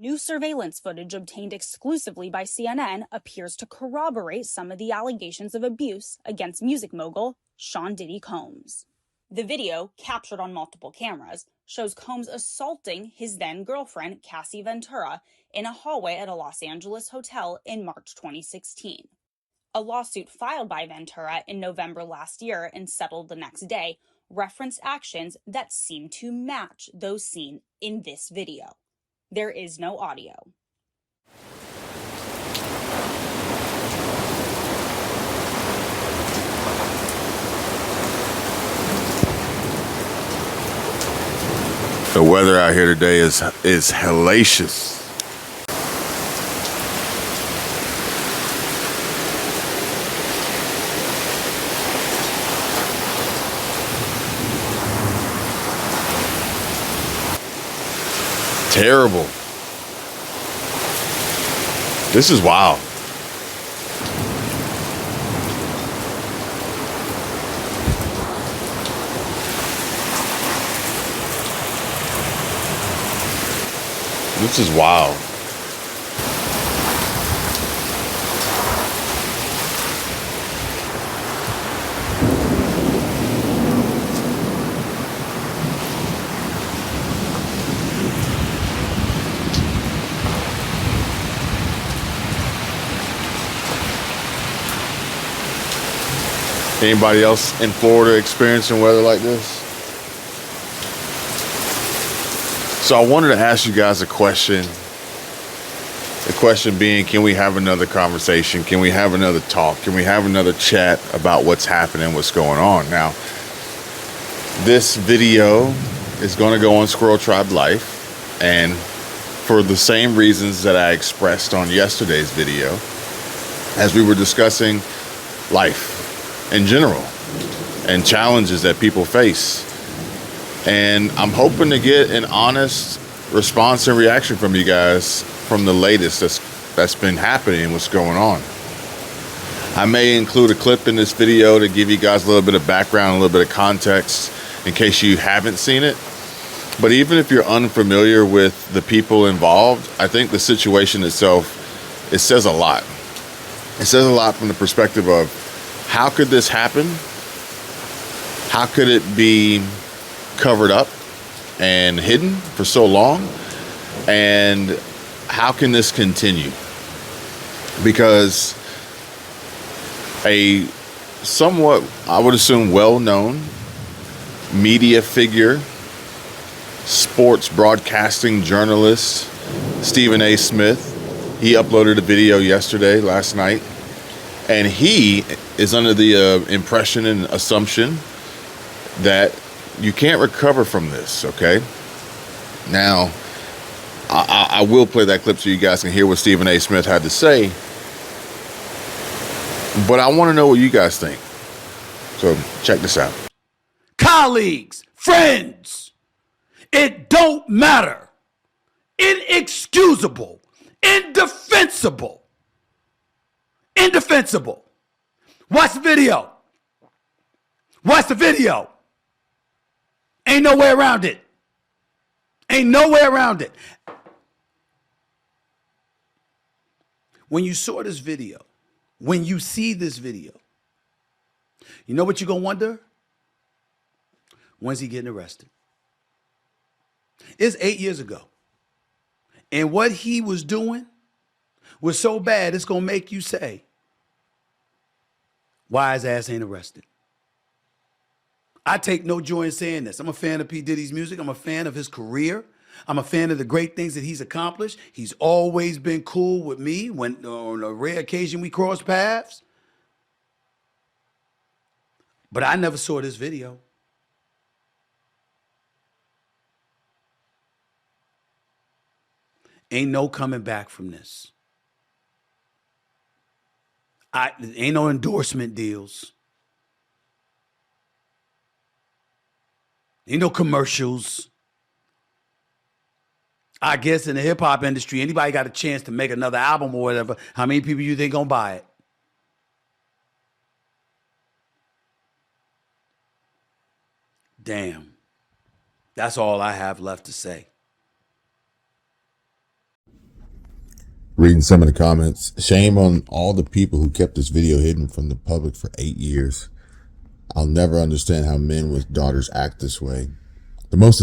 New surveillance footage obtained exclusively by CNN appears to corroborate some of the allegations of abuse against music mogul Sean Diddy Combs. The video, captured on multiple cameras, shows Combs assaulting his then-girlfriend Cassie Ventura in a hallway at a Los Angeles hotel in March 2016. A lawsuit filed by Ventura in November last year and settled the next day referenced actions that seem to match those seen in this video. There is no audio. The weather out here today is hellacious. Terrible. This is wild. This is wild. Anybody else in Florida experiencing weather like this? So I wanted to ask you guys a question. The question being, can we have another conversation? Can we have another talk? Can we have another chat about what's happening, what's going on? Now, this video is going to go on SquirrelTribe Life, and for the same reasons that I expressed on yesterday's video, as we were discussing life in general and challenges that people face. And I'm hoping to get an honest response and reaction from you guys from the latest that's been happening, what's going on. I may include a clip in this video to give you guys a little bit of background, a little bit of context in case you haven't seen it. But even if you're unfamiliar with the people involved, I think the situation itself, it says a lot. It says a lot from the perspective of, how could this happen? How could it be covered up and hidden for so long? And how can this continue? Because a somewhat, I would assume, well-known media figure, sports broadcasting journalist, Stephen A. Smith, he uploaded a video last night, and he is under the impression and assumption that you can't recover from this, okay? Now, I will play that clip so you guys can hear what Stephen A. Smith had to say, but I want to know what you guys think. So check this out. Colleagues, friends, it don't matter. Inexcusable, indefensible. Indefensible. Watch the video. Watch the video. Ain't no way around it. Ain't no way around it. When you saw this video, when you see this video, you know what you're going to wonder? When's he getting arrested? It's 8 years ago. And what he was doing was so bad, it's going to make you say, why his ass ain't arrested? I take no joy in saying this. I'm a fan of P. Diddy's music. I'm a fan of his career. I'm a fan of the great things that he's accomplished. He's always been cool with me when on a rare occasion we cross paths. But I never saw this video. Ain't no coming back from this. Ain't no endorsement deals. Ain't no commercials. I guess in the hip hop industry, anybody got a chance to make another album or whatever, how many people you think gonna buy it? Damn. That's all I have left to say. Reading some of the comments. Shame on all the people who kept this video hidden from the public for 8 years. I'll never understand how men with daughters act this way. The most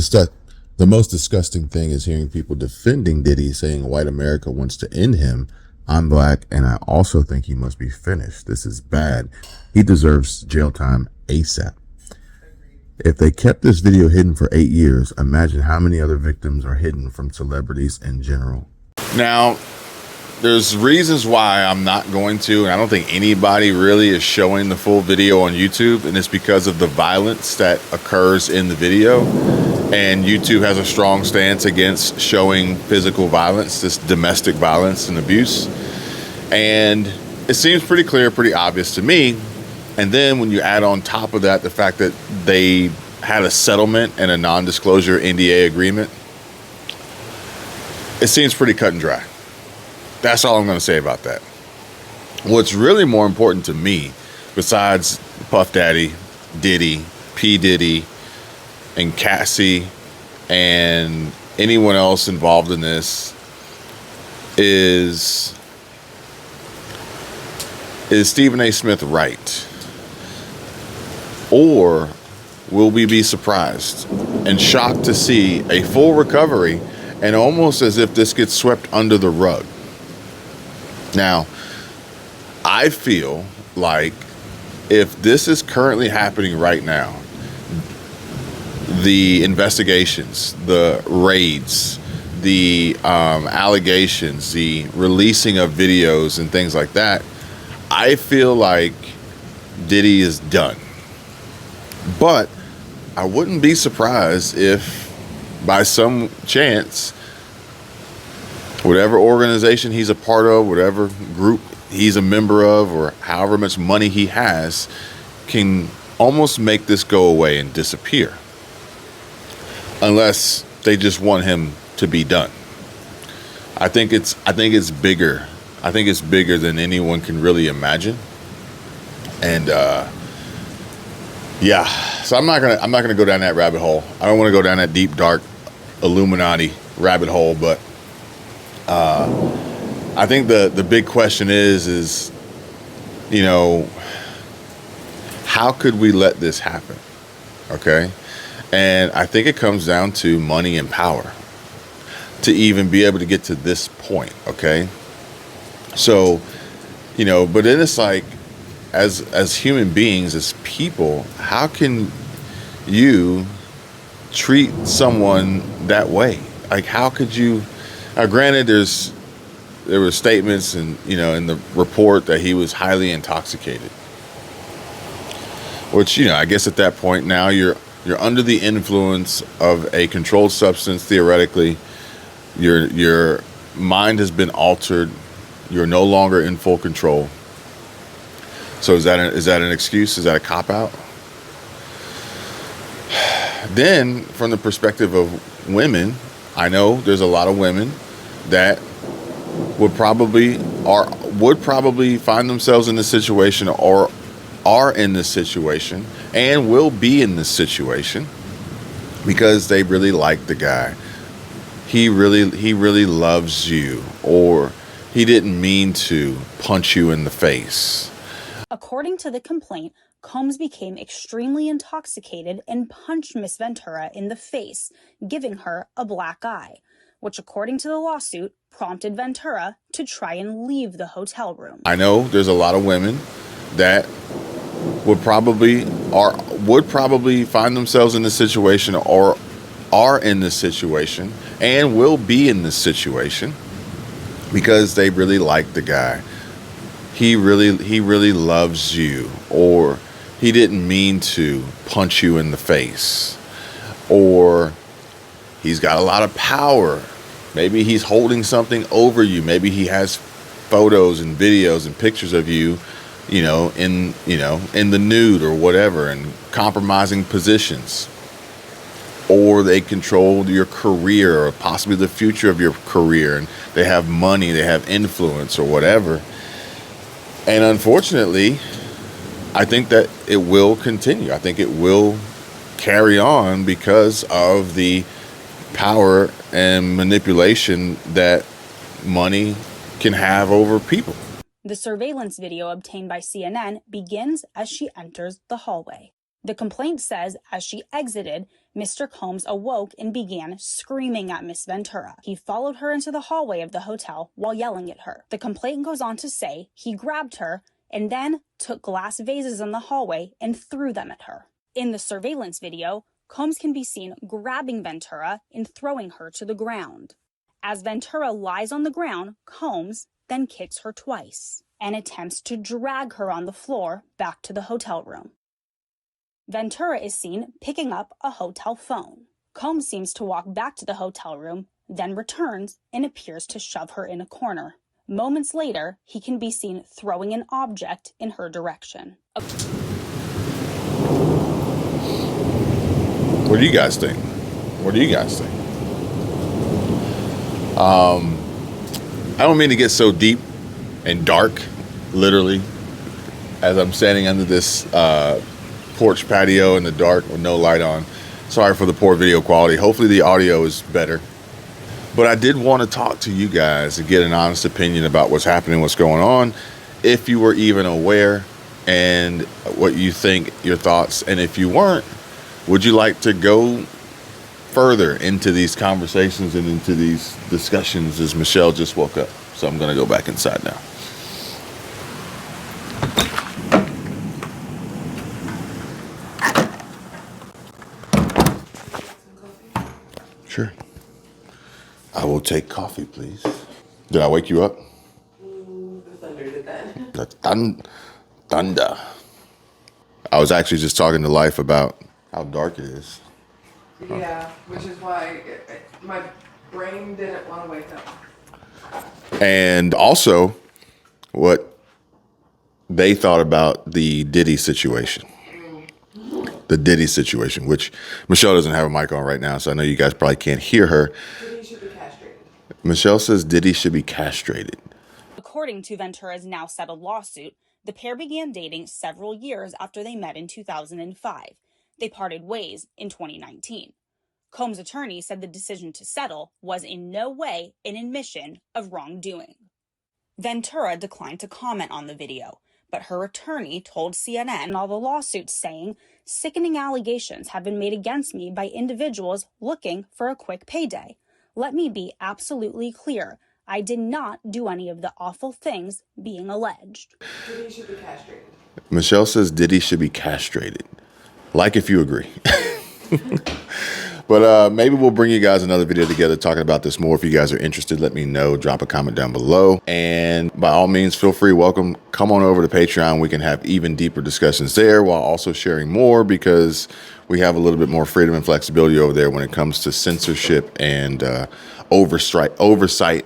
disgusting thing is hearing people defending Diddy, saying white America wants to end him. I'm black, and I also think he must be finished. This is bad. He deserves jail time ASAP. If they kept this video hidden for 8 years, imagine how many other victims are hidden from celebrities in general. Now, there's reasons why I'm not going to, and I don't think anybody really is showing the full video on YouTube, and it's because of the violence that occurs in the video. And YouTube has a strong stance against showing physical violence, this domestic violence and abuse. And it seems pretty clear, pretty obvious to me. And then when you add on top of that the fact that they had a settlement and a non-disclosure NDA agreement, it seems pretty cut and dry. That's all I'm going to say about that. What's really more important to me, besides Puff Daddy, Diddy, P. Diddy, and Cassie, and anyone else involved in this, is Stephen A. Smith right? Or will we be surprised and shocked to see a full recovery, and almost as if this gets swept under the rug? Now, I feel like if this is currently happening right now, the investigations, the raids, the allegations, the releasing of videos and things like that, I feel like Diddy is done. But I wouldn't be surprised if by some chance, whatever organization he's a part of, whatever group he's a member of, or however much money he has, can almost make this go away and disappear. Unless they just want him to be done. I think it's bigger. I think it's bigger than anyone can really imagine. And yeah, so I'm not gonna go down that rabbit hole. I don't want to go down that deep, dark Illuminati rabbit hole, but I think the big question is, you know, how could we let this happen? Okay. And I think it comes down to money and power to even be able to get to this point. Okay. So, you know, but then it's like, as human beings, as people, how can you treat someone that way? Like, how could you? Now, granted, there were statements and, you know, in the report that he was highly intoxicated, which, you know, I guess at that point now you're under the influence of a controlled substance. Theoretically, your mind has been altered. You're no longer in full control. So is that an excuse? Is that a cop-out? Then, from the perspective of women, I know there's a lot of women that would probably find themselves in this situation, or are in this situation, and will be in this situation because they really like the guy. He really loves you, or he didn't mean to punch you in the face. According to the complaint, Combs became extremely intoxicated and punched Miss Ventura in the face, giving her a black eye, which, according to the lawsuit, prompted Ventura to try and leave the hotel room. I know there's a lot of women that would probably find themselves in this situation, or are in this situation, and will be in this situation because they really like the guy. He really loves you, or he didn't mean to punch you in the face, or he's got a lot of power. Maybe he's holding something over you. Maybe he has photos and videos and pictures of you, in the nude or whatever, and compromising positions. Or they controlled your career, or possibly the future of your career, and they have money, they have influence, or whatever. And unfortunately, I think that it will continue. I think it will carry on because of the power and manipulation that money can have over people. The surveillance video obtained by CNN begins as she enters the hallway. The complaint says as she exited, Mr. Combs awoke and began screaming at Miss Ventura. He followed her into the hallway of the hotel while yelling at her. The complaint goes on to say he grabbed her and then took glass vases in the hallway and threw them at her. In the surveillance video, Combs can be seen grabbing Ventura and throwing her to the ground. As Ventura lies on the ground, Combs then kicks her twice and attempts to drag her on the floor back to the hotel room. Ventura is seen picking up a hotel phone. Combs seems to walk back to the hotel room, then returns and appears to shove her in a corner. Moments later, he can be seen throwing an object in her direction. What do you guys think? What do you guys think? I don't mean to get so deep and dark, literally, as I'm standing under this porch patio in the dark with no light on. Sorry for the poor video quality. Hopefully the audio is better. But I did want to talk to you guys and get an honest opinion about what's happening, what's going on, if you were even aware, and what you think, your thoughts. And if you weren't, would you like to go further into these conversations and into these discussions, as Michelle just woke up? So I'm going to go back inside now. Sure. I will take coffee, please. Did I wake you up? The thunder did that. The thunder. I was actually just talking to Life about how dark it is. Yeah, which is why my brain didn't want to wake up. And also what they thought about the Diddy situation. The Diddy situation, which Michelle doesn't have a mic on right now, so I know you guys probably can't hear her. Diddy should be castrated. Michelle says Diddy should be castrated. According to Ventura's now settled lawsuit, the pair began dating several years after they met in 2005. They parted ways in 2019. Combs' attorney said the decision to settle was in no way an admission of wrongdoing. Ventura declined to comment on the video, but her attorney told CNN all the lawsuits, saying, "Sickening allegations have been made against me by individuals looking for a quick payday. Let me be absolutely clear. I did not do any of the awful things being alleged." Diddy should be castrated. Michelle says Diddy should be castrated. Like if you agree. But maybe we'll bring you guys another video together talking about this more. If you guys are interested, let me know. Drop a comment down below. And by all means, feel free, welcome. Come on over to Patreon. We can have even deeper discussions there while also sharing more, because we have a little bit more freedom and flexibility over there when it comes to censorship and oversight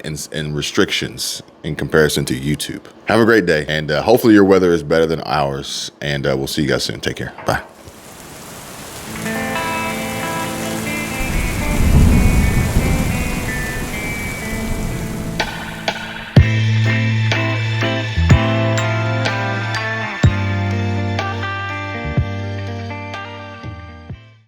and restrictions in comparison to YouTube. Have a great day. And hopefully your weather is better than ours. And we'll see you guys soon. Take care. Bye.